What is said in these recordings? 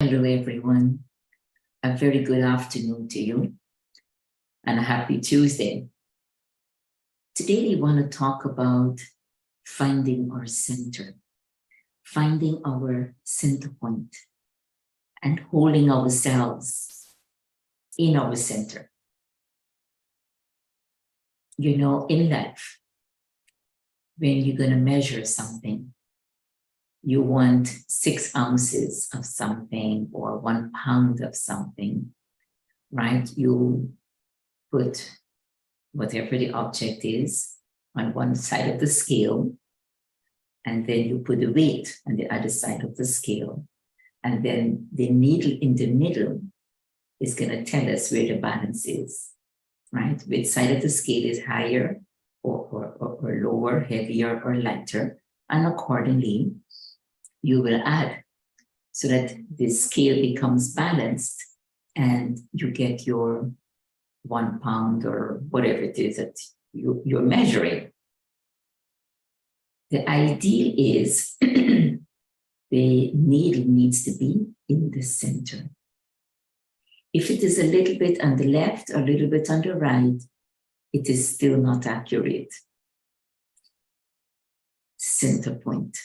Hello, everyone. A very good afternoon to you and a happy Tuesday. Today, we want to talk about finding our center, finding our center point, and holding ourselves in our center. You know, in life, when you're going to measure something, you want 6 ounces of something or 1 pound of something, right? You put whatever the object is on one side of the scale, and then you put the weight on the other side of the scale. And then the needle in the middle is going to tell us where the balance is, right? Which side of the scale is higher or lower, heavier or lighter. And accordingly, you will add so that the scale becomes balanced and you get your 1 pound or whatever it is that you're measuring. The ideal is the needle needs to be in the center. If it is a little bit on the left or a little bit on the right, it is still not accurate. Center point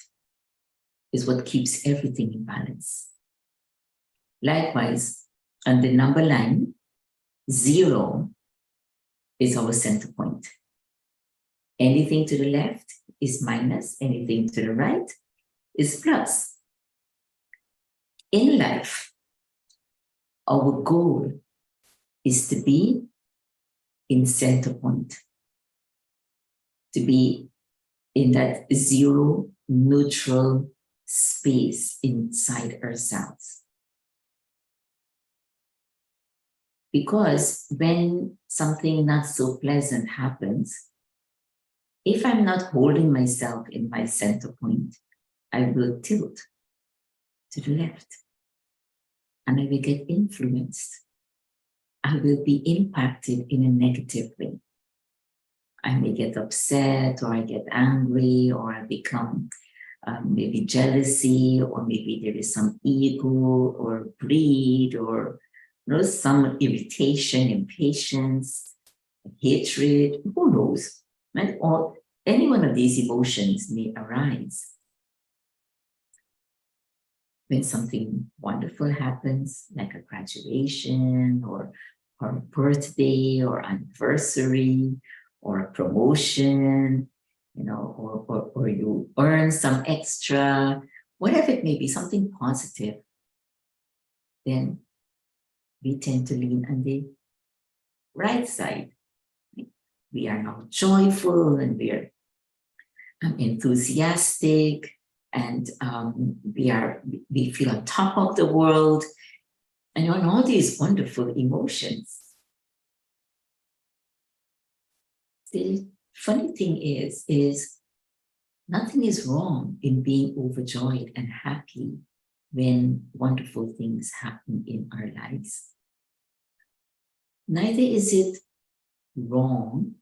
is what keeps everything in balance. Likewise, on the number line, 0 is our center point. Anything to the left is minus, anything to the right is plus. In life, our goal is to be in center point, to be in that 0 neutral space inside ourselves. Because when something not so pleasant happens, if I'm not holding myself in my center point, I will tilt to the left and I will get influenced. I will be impacted in a negative way. I may get upset or I get angry or I become maybe jealousy, or maybe there is some ego or greed or some irritation, impatience, hatred, who knows? Right? Or any one of these emotions may arise. When something wonderful happens, like a graduation or a birthday or anniversary or a promotion, or you earn some extra, whatever it may be, something positive, then we tend to lean on the right side. We are now joyful and we are enthusiastic and we feel on top of the world and on all these wonderful emotions. The funny thing is nothing is wrong in being overjoyed and happy when wonderful things happen in our lives. Neither is it wrong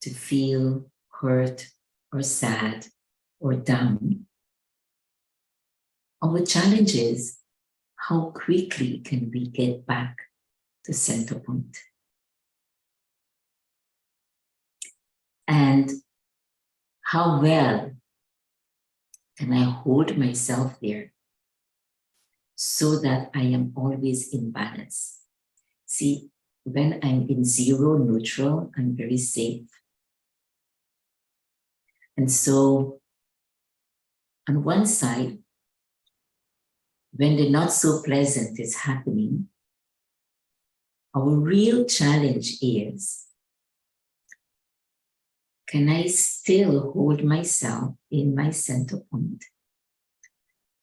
to feel hurt or sad or down. Our challenge is how quickly can we get back to center point? And how well can I hold myself there so that I am always in balance? See, when I'm in 0 neutral, I'm very safe. And so on one side, when the not so pleasant is happening, our real challenge is, can I still hold myself in my center point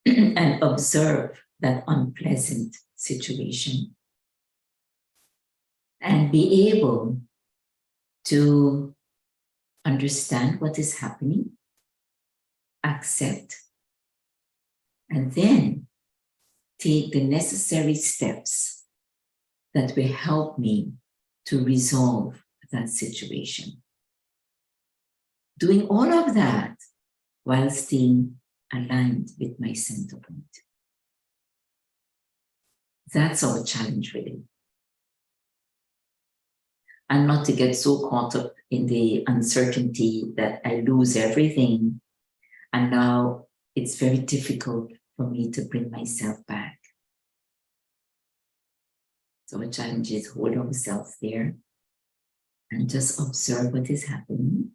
and observe that unpleasant situation and be able to understand what is happening, accept, and then take the necessary steps that will help me to resolve that situation. Doing all of that while staying aligned with my center point. That's our challenge, really. And not to get so caught up in the uncertainty that I lose everything. And now it's very difficult for me to bring myself back. So our challenge is hold ourselves there and just observe what is happening.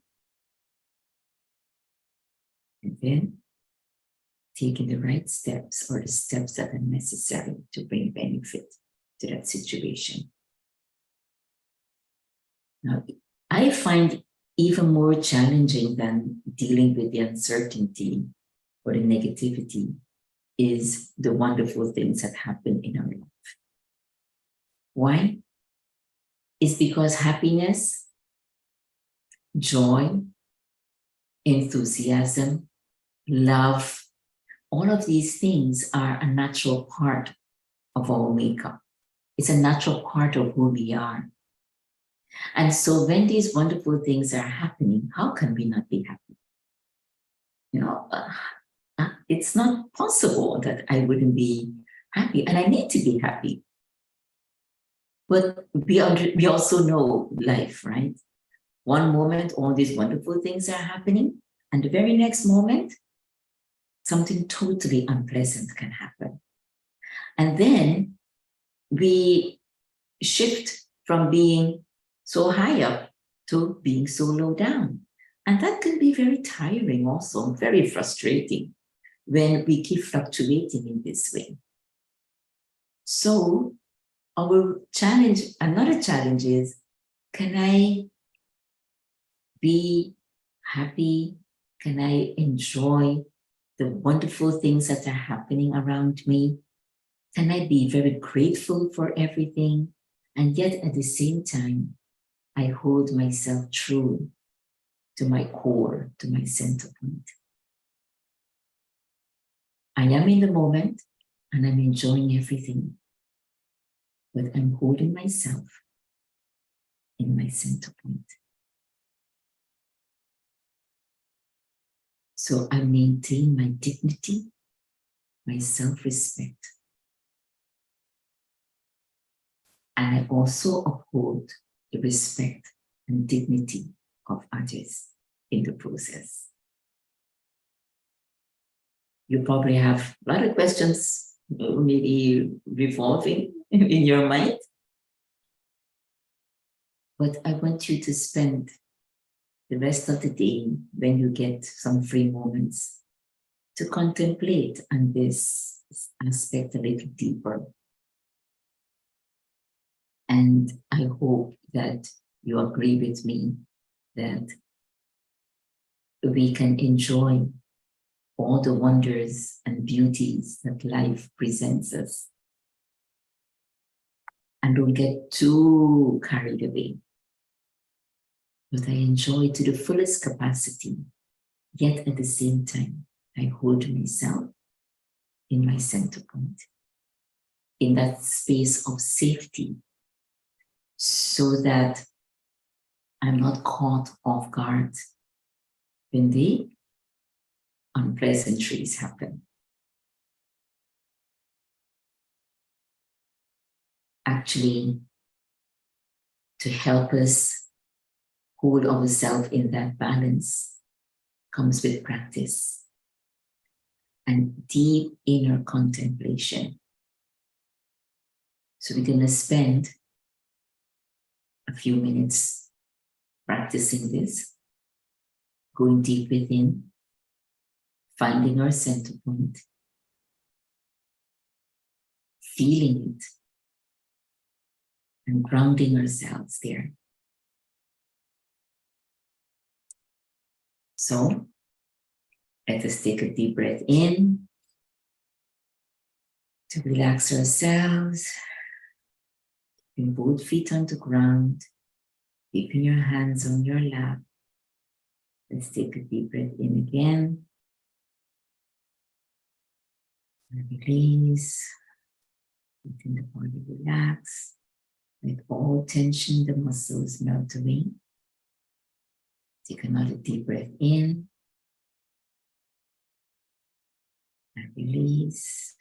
And then taking the right steps or the steps that are necessary to bring benefit to that situation. Now, I find even more challenging than dealing with the uncertainty or the negativity is the wonderful things that happen in our life. Why? It's because happiness, joy, enthusiasm, love, all of these things are a natural part of our makeup. It's a natural part of who we are. And so when these wonderful things are happening, how can we not be happy? You know, it's not possible that I wouldn't be happy, and I need to be happy. But we also know life, right? One moment, all these wonderful things are happening, and the very next moment, something totally unpleasant can happen. And then we shift from being so high up to being so low down. And that can be very tiring also, very frustrating when we keep fluctuating in this way. So our challenge, another challenge is, can I be happy? Can I enjoy the wonderful things that are happening around me? Can I be very grateful for everything? And yet at the same time, I hold myself true to my core, to my center point. I am in the moment and I'm enjoying everything, but I'm holding myself in my center point. So I maintain my dignity, my self-respect, and I also uphold the respect and dignity of others in the process. You probably have a lot of questions maybe revolving in your mind. But I want you to spend the rest of the day, when you get some free moments, to contemplate on this aspect a little deeper. And I hope that you agree with me that we can enjoy all the wonders and beauties that life presents us and don't get too carried away. But I enjoy to the fullest capacity, yet at the same time, I hold myself in my center point, in that space of safety, so that I'm not caught off guard when the unpleasantries happen. Actually, to help us hold ourselves in that balance comes with practice and deep inner contemplation. So we're going to spend a few minutes practicing this, going deep within, finding our center point, feeling it, and grounding ourselves there. So let us take a deep breath in to relax ourselves. Bring both feet on the ground, keeping your hands on your lap. Let's take a deep breath in again. And release. Letting the body relax. Let all tension, the muscles melt away. Take another deep breath in. And release.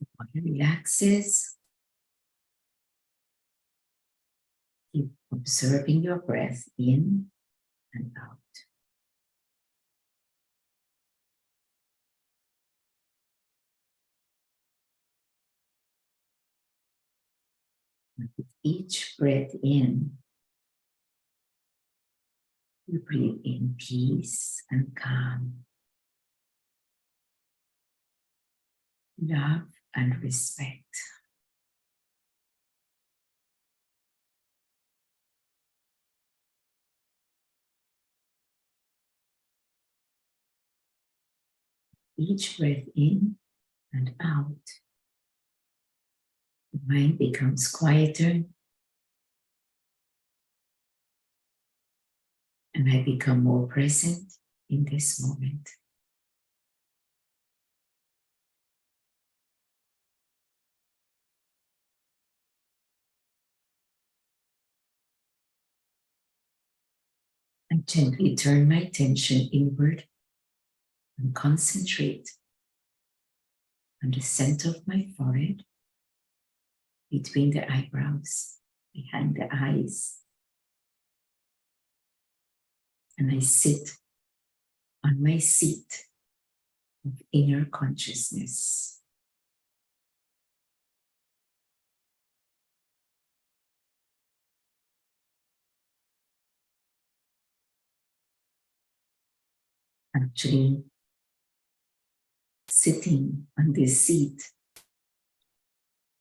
The body relaxes. Keep observing your breath in and out. And with each breath in, you breathe in peace and calm, love and respect. Each breath in and out, the mind becomes quieter, and I become more present in this moment. I gently turn my attention inward and concentrate on the center of my forehead, between the eyebrows, behind the eyes. And I sit on my seat of inner consciousness. Actually, sitting on this seat,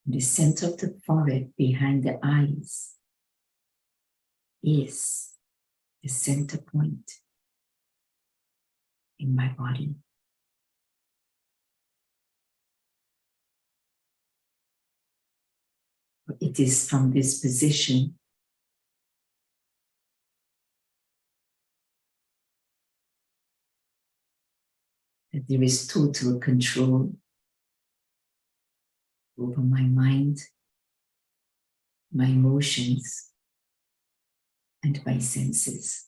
in the center of the forehead, behind the eyes, is the center point in my body. It is from this position that there is total control over my mind, my emotions, and my senses.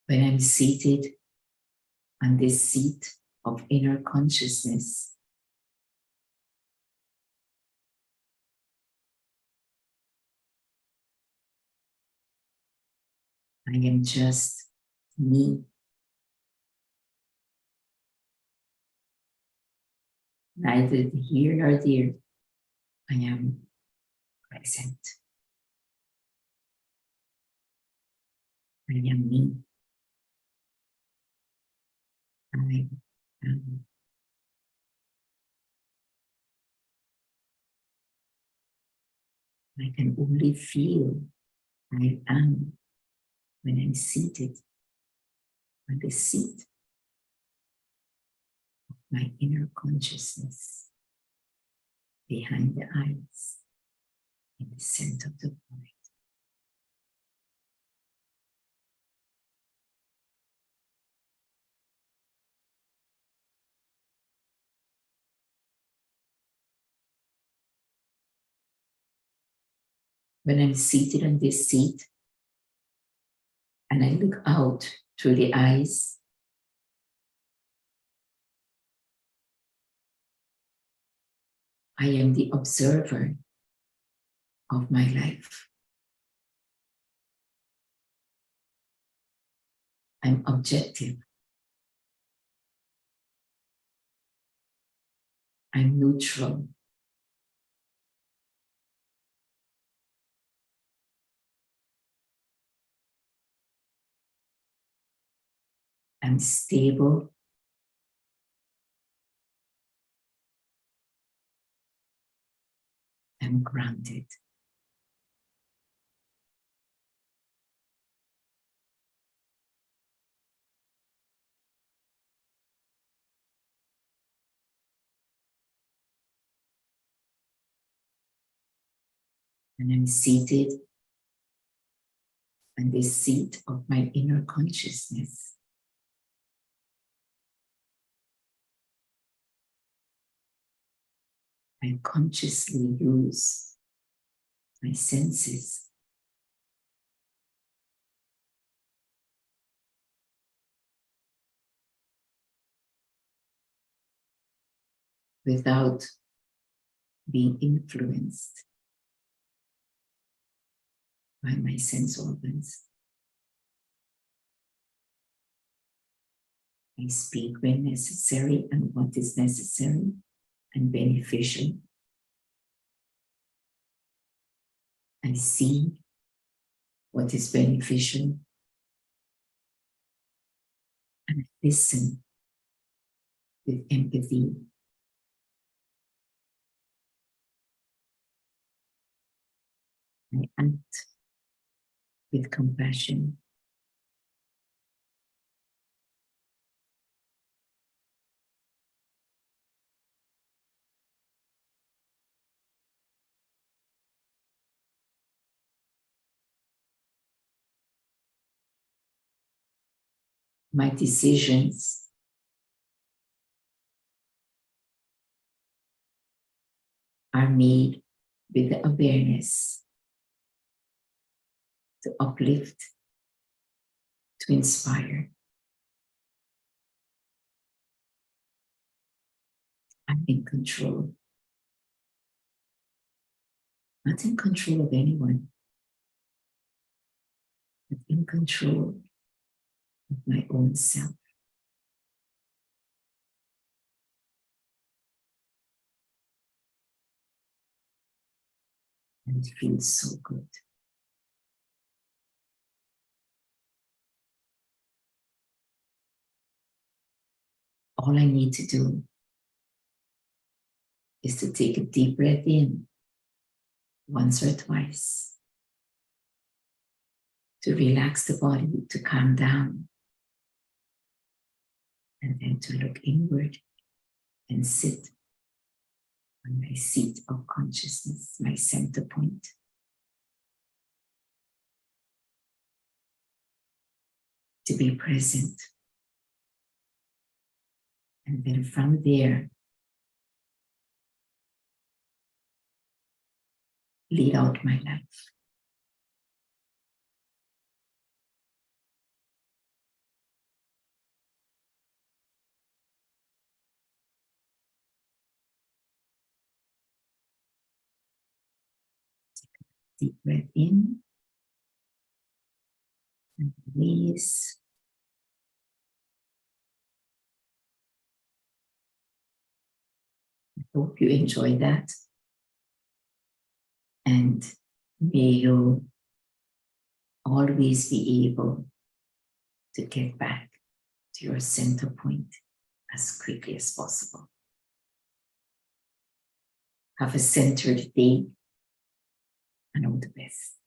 When I'm seated on this seat of inner consciousness, I am just me. Neither here nor there. I am present. I am me. I am. I can only feel I am when I'm seated on the seat of my inner consciousness, behind the eyes, in the center of the body. When I'm seated on this seat and I look out through the eyes, I am the observer of my life. I'm objective. I'm neutral. I'm stable. I'm grounded. And I'm seated on this seat of my inner consciousness. I consciously use my senses without being influenced by my sense organs. I speak when necessary and what is necessary and beneficial. I see what is beneficial and I listen with empathy. I act with compassion. My decisions are made with the awareness to uplift, to inspire. I'm in control. Not in control of anyone, but in control of my own self. And it feels so good. All I need to do is to take a deep breath in once or twice, to relax the body, to calm down, and then to look inward and sit on my seat of consciousness, my center point. To be present. And then from there, lead out my life. Deep breath in and release. I hope you enjoy that. And may you always be able to get back to your center point as quickly as possible. Have a centered day and all the best.